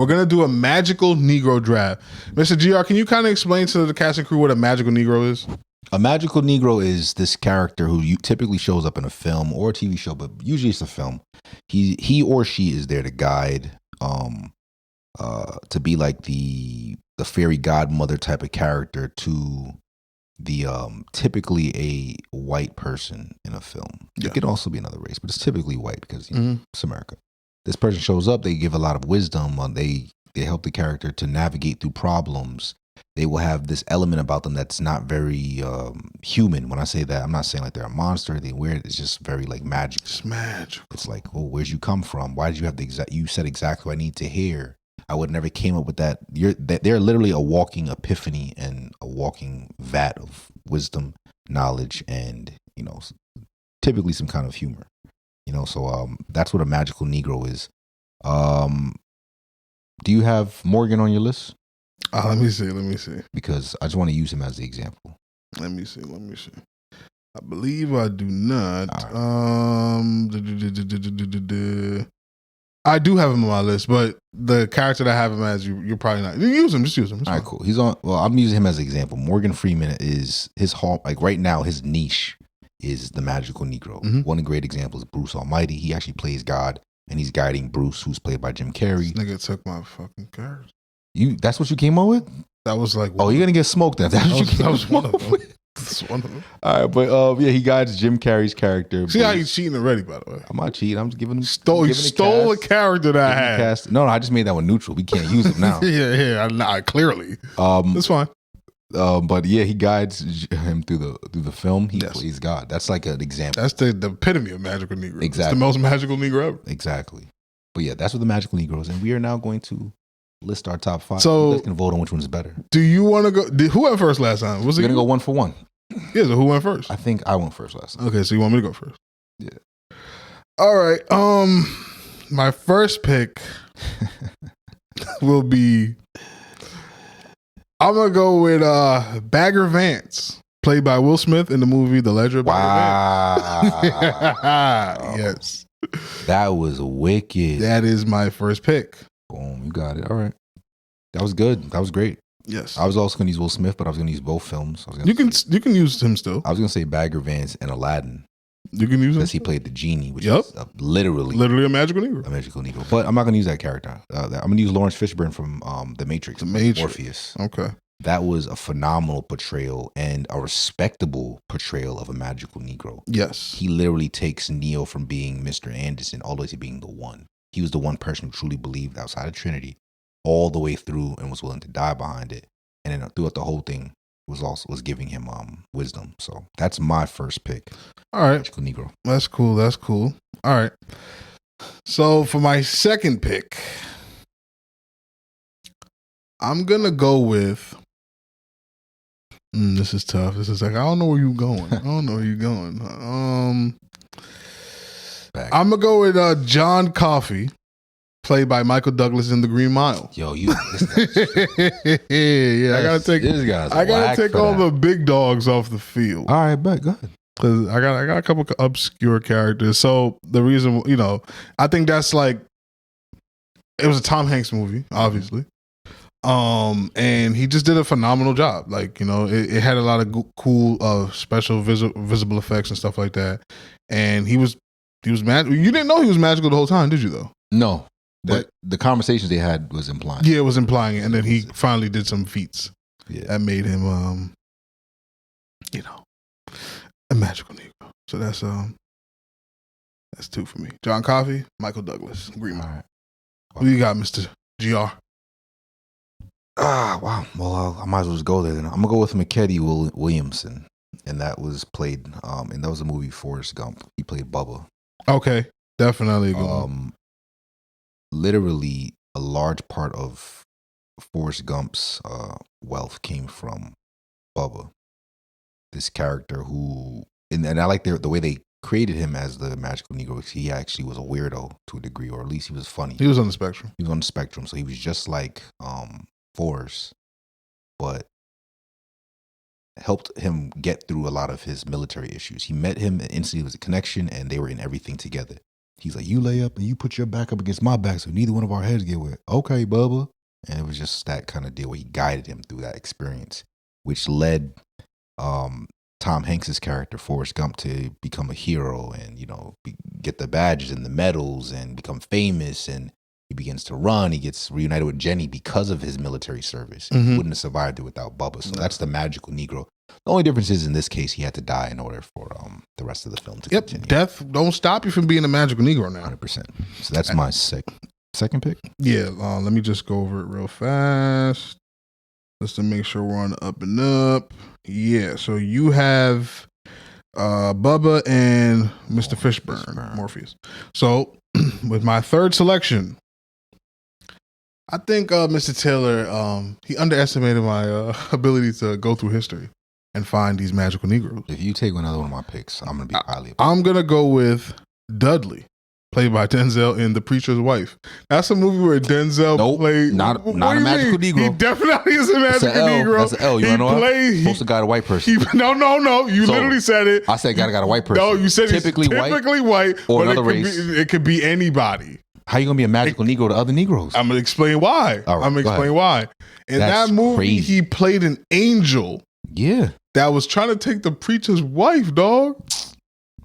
We're going to do a magical Negro draft. Mr. GR, can you kind of explain to the cast and crew what a magical Negro is? A magical Negro is this character who typically shows up in a film or a TV show, but usually it's a film. He or she is there to guide, to be like the fairy godmother type of character to the typically a white person in a film. Yeah. It could also be another race, but it's typically white because it's America. This person shows up, they give a lot of wisdom, they help the character to navigate through problems. They will have this element about them that's not very human. When I say that, I'm not saying like they're a monster, they're weird. It's just very like magic. It's magic. It's like, oh, where'd you come from? Why did you have you said exactly what I need to hear. I would never came up with that. They're literally a walking epiphany and a walking vat of wisdom, knowledge, and typically some kind of humor. So that's what a magical Negro is. Do you have Morgan on your list? Let me see. Because I just want to use him as the example. Let me see. I believe I do not. Right. I do have him on my list, but the character that I have him as, you're probably not. Just use him. It's all right, cool. He's on. Well, I'm using him as an example. Morgan Freeman is his like right now. His niche is the magical Negro. Mm-hmm. One great example is Bruce Almighty. He actually plays God, and he's guiding Bruce, who's played by Jim Carrey. This nigga took my fucking character. That's what you came up with? That was like. Oh, you're gonna get smoked then. That was one of them. That's one of them. All right, but he guides Jim Carrey's character. See how he's cheating already, by the way. I'm not cheating. I'm just giving him. He stole a character that I had. No, I just made that one neutral. We can't use it now. yeah. Clearly, that's fine. But yeah, he guides him through the film. He plays God. That's like an example. That's the epitome of magical Negro. Exactly, it's the most magical Negro ever. Exactly. But yeah, that's what the magical Negro is, and we are now going to list our top 5. So you guys can vote on which one's better. Do you want to go? Who went first last time? We're gonna go 1 for 1. Yeah, so who went first? I think I went first last time. Okay, so you want me to go first? Yeah. All right. My first pick will be. I'm gonna go with Bagger Vance, played by Will Smith in the movie The Legend of Bagger Vance. Yes. That was wicked. That is my first pick. Boom, you got it. All right. That was good. That was great. Yes. I was also going to use Will Smith, but I was going to use both films. You can use him still. I was going to say Bagger Vance and Aladdin. You can use him because he played the genie, which is literally a magical Negro. A magical Negro. But I'm not going to use that character. I'm going to use Lawrence Fishburne from The Matrix. Morpheus. Okay. That was a phenomenal portrayal and a respectable portrayal of a magical Negro. Yes. He literally takes Neo from being Mr. Anderson all the way to being the one. He was the one person who truly believed outside of Trinity all the way through and was willing to die behind it. And then throughout the whole thing was giving him wisdom. So that's my first pick. All right. Magical Negro. That's cool. All right. So for my second pick, I'm going to go with this is tough. This is like, I don't know where you're going. I'm going to go with John Coffey, played by Michael Douglas in The Green Mile. Yo, I gotta take all the big dogs off the field. All right, bet, go ahead. Because I got a couple of obscure characters. So the reason, I think that's like, it was a Tom Hanks movie, obviously. And he just did a phenomenal job. Like, it had a lot of cool special visible effects and stuff like that. And he was magical. You didn't know he was magical the whole time, did you though? No. But the conversations they had was implying. Yeah, it was implying it. And then he finally did some feats that made him, a magical Negro. So that's 2 for me. John Coffey, Michael Douglas, Green Mile. Right. Who you got, Mr. GR? Wow. Well, I might as well just go there then. I'm going to go with McKetty Williamson. And that was played, and that was the movie Forrest Gump. He played Bubba. Okay. Definitely a good one. Literally, a large part of Forrest Gump's wealth came from Bubba. This character who, and I like the way they created him as the magical Negro. He actually was a weirdo to a degree, or at least he was funny. He was on the spectrum. So he was just like Forrest, but helped him get through a lot of his military issues. He met him and instantly was a connection, and they were in everything together. He's like, you lay up and you put your back up against my back so neither one of our heads get wet. Okay, Bubba. And it was just that kind of deal where he guided him through that experience, which led Tom Hanks's character, Forrest Gump, to become a hero and, get the badges and the medals and become famous. And he begins to run. He gets reunited with Jenny because of his military service. He wouldn't have survived it without Bubba. So that's the magical Negro. The only difference is in this case, he had to die in order for the rest of the film to continue. Death don't stop you from being a magical Negro now. 100%. So that's my second pick. Yeah, let me just go over it real fast just to make sure we're on the up and up. Yeah, so you have Bubba and Mr. Fishburne, Morpheus. So with my third selection, I think Mr. Taylor, he underestimated my ability to go through history and find these magical Negroes. If you take another one of my picks, I'm going to be highly. I'm going to go with Dudley, played by Denzel in The Preacher's Wife. That's a movie where Denzel played. Not a magical Negro. He definitely is a magical Negro. That's an L. You know what? Supposed to got a white person. No. You literally said it. I said got a white person. No, you said typically white or another race. It could be anybody. How you gonna be a magical Negro to other Negroes? I'm gonna explain why. In that movie, crazy. He played an angel. Yeah. That was trying to take the preacher's wife, dog.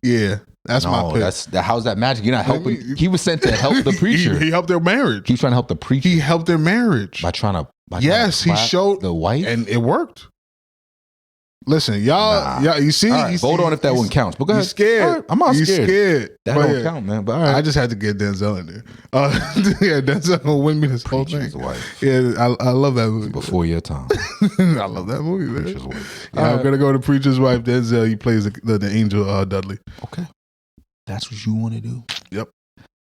Yeah. That's my pick. How's that magic? You're not helping. He was sent to help the preacher. He helped their marriage. He was trying to help the preacher. He helped their marriage. By trying to he showed the wife. And it worked. Listen, y'all, you see? Right, hold on if that one counts. But go ahead. You're scared. Right, I'm not scared. That don't count, man. But all right. I just had to get Denzel in there. Denzel will win me this whole thing. Wife. Yeah, I love that movie. Before your time. I love that movie, man. Preacher's Wife. I'm going to go to Preacher's Wife. Denzel, he plays the angel Dudley. Okay. That's what you want to do? Yep.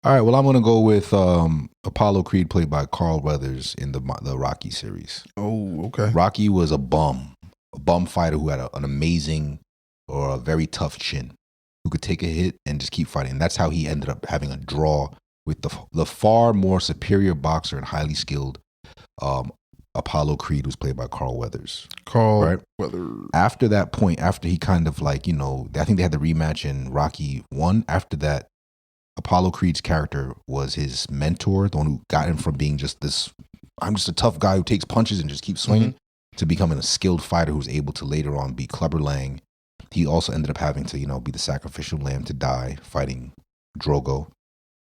All right, well, I'm going to go with Apollo Creed, played by Carl Weathers in the Rocky series. Oh, okay. Rocky was a bum fighter who had an amazing or a very tough chin, who could take a hit and just keep fighting. And that's how he ended up having a draw with the far more superior boxer and highly skilled Apollo Creed, was played by Carl Weathers. Weathers. After that point, after he kind of I think they had the rematch in Rocky 1. After that, Apollo Creed's character was his mentor, the one who got him from being just this, I'm just a tough guy who takes punches and just keeps swinging, to becoming a skilled fighter who's able to later on be Clubber Lang. He also ended up having to, be the sacrificial lamb to die fighting Drogo.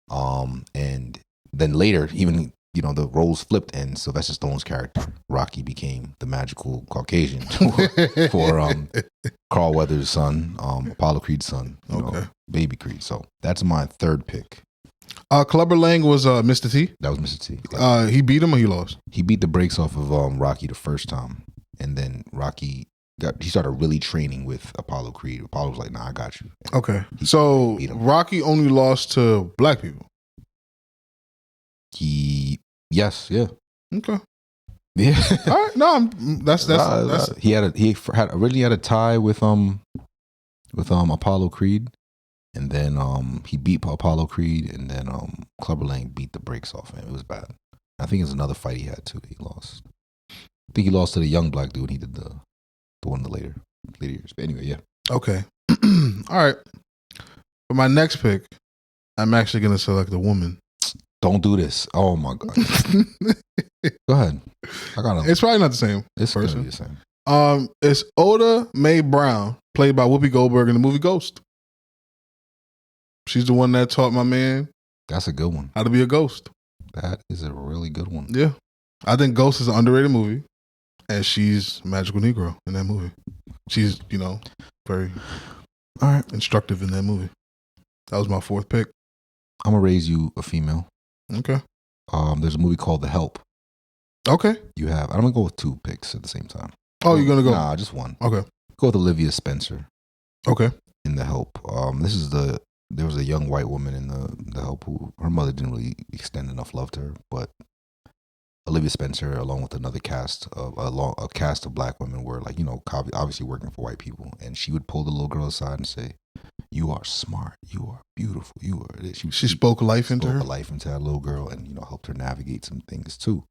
And then later, even, the roles flipped and Sylvester Stallone's character, Rocky, became the magical Caucasian for Carl Weathers' son, Apollo Creed's son, baby Creed. So that's my third pick. Clubber Lang was Mr. T. That was Mr. T. He beat him or he lost? He beat the brakes off of Rocky the first time. And then Rocky he started really training with Apollo Creed. Apollo was like, nah, I got you. And okay. So Rocky only lost to black people. Yes, yeah. Okay. Yeah. All right. No, that's he originally had a tie with Apollo Creed, and then he beat Apollo Creed, and then Clubber Lang beat the brakes off him. It was bad. I think it's another fight he had too that he lost. I think he lost to the young black dude. He did the one in the later years. But anyway, yeah. Okay. All right. For my next pick, I'm actually going to select a woman. Don't do this. Oh my God. Go ahead. It's probably not the same. It's going to be the same. It's Oda Mae Brown, played by Whoopi Goldberg in the movie Ghost. She's the one that taught my man. That's a good one. How to be a ghost. That is a really good one. Yeah. I think Ghost is an underrated movie, and she's a magical Negro in that movie. She's, very instructive in that movie. That was my fourth pick. I'm going to raise you a female. Okay. There's a movie called The Help. Okay. I'm going to go with two picks at the same time. Oh, you're going to go? Nah, just one. Okay. Go with Olivia Spencer. Okay. In The Help. There was a young white woman in the Help who, her mother didn't really extend enough love to her, but Olivia Spencer, along with another cast of black women, were obviously working for white people, and she would pull the little girl aside and say, "You are smart. You are beautiful. You are." She spoke life into her. Life into that little girl, and helped her navigate some things too.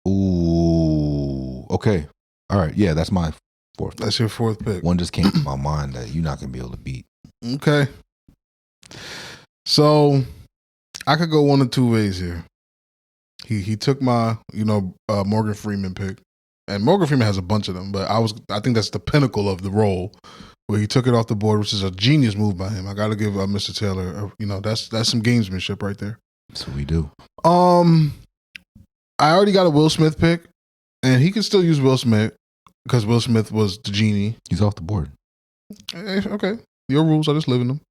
Ooh. Okay. All right. Yeah, that's my Fourth. That's your fourth pick. One just came to my mind that you're not gonna be able to beat. Okay. So I could go one of two ways here. He took my Morgan Freeman pick, and Morgan Freeman has a bunch of them, but I think that's the pinnacle of the role where he took it off the board, which is a genius move by him. I got to give Mr. Taylor, that's some gamesmanship right there. That's what we do. I already got a Will Smith pick, and he can still use Will Smith because Will Smith was the genie. He's off the board. Okay, your rules, I just live in them.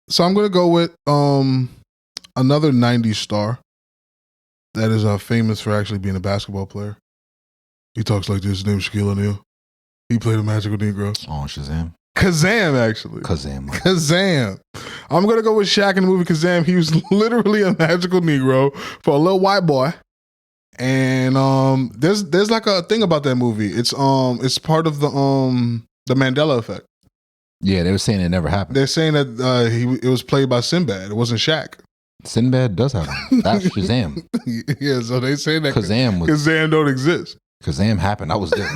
So I'm gonna go with another '90s star that is famous for actually being a basketball player. He talks like this. His name's Shaquille O'Neal. He played a magical Negro. Oh, Shazam. Kazam, actually. Kazam. I'm gonna go with Shaq in the movie Kazam. He was literally a magical Negro for a little white boy. And there's like a thing about that movie. It's part of the Mandela effect. Yeah, they were saying it never happened. They're saying that it was played by Sinbad. It wasn't Shaq. Sinbad does happen. That's Shazam. Yeah, so they say that Kazam don't exist. Kazam happened. I was there.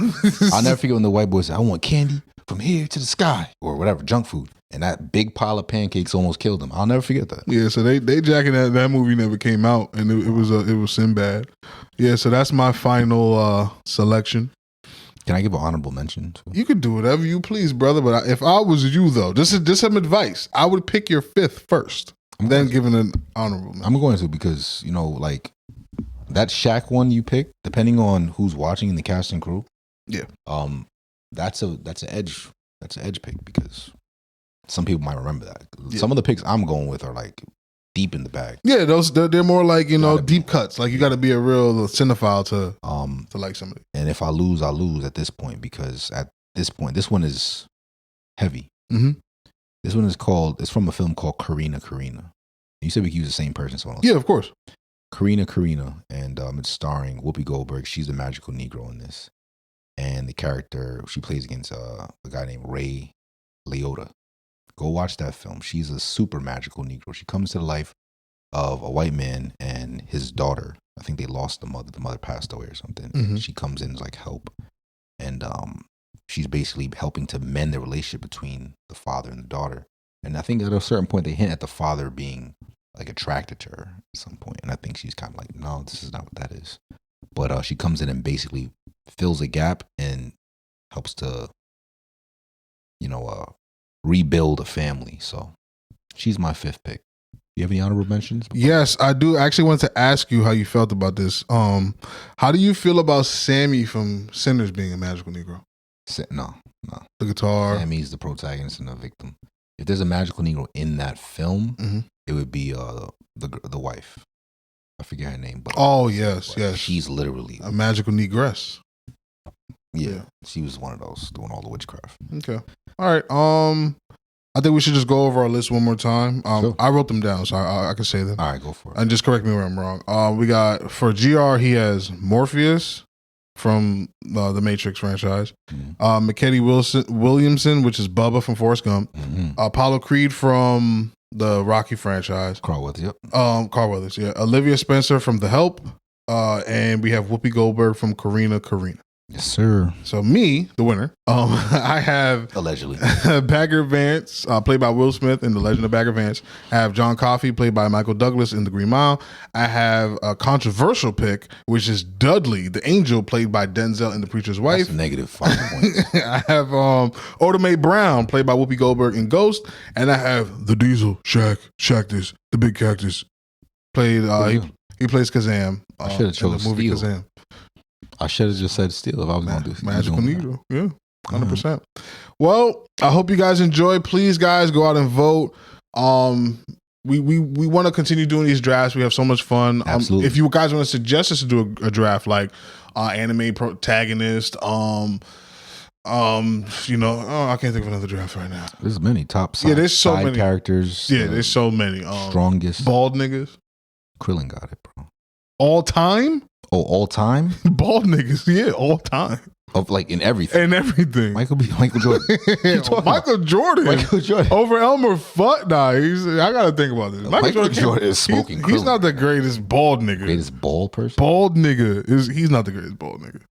I'll never forget when the white boy said, "I want candy from here to the sky," or whatever, junk food. And that big pile of pancakes almost killed him. I'll never forget that. Yeah, so they jacking that movie never came out, and it was Sinbad. Yeah, so that's my final selection. Can I give an honorable mention too? You could do whatever you please, brother. But if I was you, though, this is some advice. I would pick your fifth first, then give it an honorable mention. I'm going to because like that Shaq one you picked, depending on who's watching in the cast and crew. Yeah. That's an edge. That's an edge pick because some people might remember that. Yeah. Some of the picks I'm going with are like deep in the bag. Yeah, they're more like deep cuts. Like you got to be a real cinephile to like somebody. And if I lose, I lose at this point because at this point, this one is heavy. Mm-hmm. This one it's from a film called Karina. You said we could use the same person. So yeah, of course. Karina, and it's starring Whoopi Goldberg. She's the magical Negro in this, and the character she plays against a guy named Ray Liotta. Go watch that film. She's a super magical Negro. She comes to the life of a white man and his daughter. I think they lost the mother. The mother passed away or something. Mm-hmm. She comes in as like help, and she's basically helping to mend the relationship between the father and the daughter. And I think at a certain point they hint at the father being like attracted to her at some point, and I think she's kind of like, no, this is not what that is. But she comes in and basically fills a gap and helps to, rebuild a family. So she's my fifth pick. You have any honorable mentions? Yes, I do. I actually wanted to ask you how you felt about this. How do you feel about Sammy from Sinners being a magical Negro? No. The guitar. Sammy's the protagonist and the victim. If there's a magical Negro in that film, mm-hmm. it would be the wife. I forget her name. But yes. She's literally a magical Negress. Yeah, she was one of those doing all the witchcraft. Okay. All right. I think we should just go over our list one more time. Sure. I wrote them down, so I can say them. All right, go for it. And just correct me where I'm wrong. We got, for GR, he has Morpheus from the Matrix franchise. Mm-hmm. McKetty Williamson, which is Bubba from Forrest Gump. Mm-hmm. Apollo Creed from the Rocky franchise. Carl Weathers, yep. Carl Weathers, yeah. Olivia Spencer from The Help. And we have Whoopi Goldberg from Karina. Yes, sir. So me, the winner, I have allegedly Bagger Vance, played by Will Smith in The Legend of Bagger Vance. I have John Coffey, played by Michael Douglas in The Green Mile. I have a controversial pick, which is Dudley, the angel, played by Denzel in The Preacher's Wife. That's negative 5 points. I have Oda Mae Brown, played by Whoopi Goldberg in Ghost, and I have the Diesel, Shaq, the big cactus, played. He plays Kazam. I should have chose the movie Steel. Kazam. I should have just said Steel if I was going to do Magical Negro. Yeah, 100%. Well, I hope you guys enjoy. Please, guys, go out and vote. We want to continue doing these drafts. We have so much fun. Absolutely. If you guys want to suggest us to do a draft like anime protagonist, I can't think of another draft right now. There's many top side, there's so many characters. Yeah, there's so many. Strongest bald niggas. Krillin got it, bro. All time? Oh, all time? Bald niggas, yeah, all time. Of like in everything. In everything. Michael Jordan. Michael Jordan over Elmer Fudd. Nah, I gotta think about this. Michael Jordan is smoking. He's not the greatest bald nigga. Greatest bald person. Bald nigga he's not the greatest bald nigga.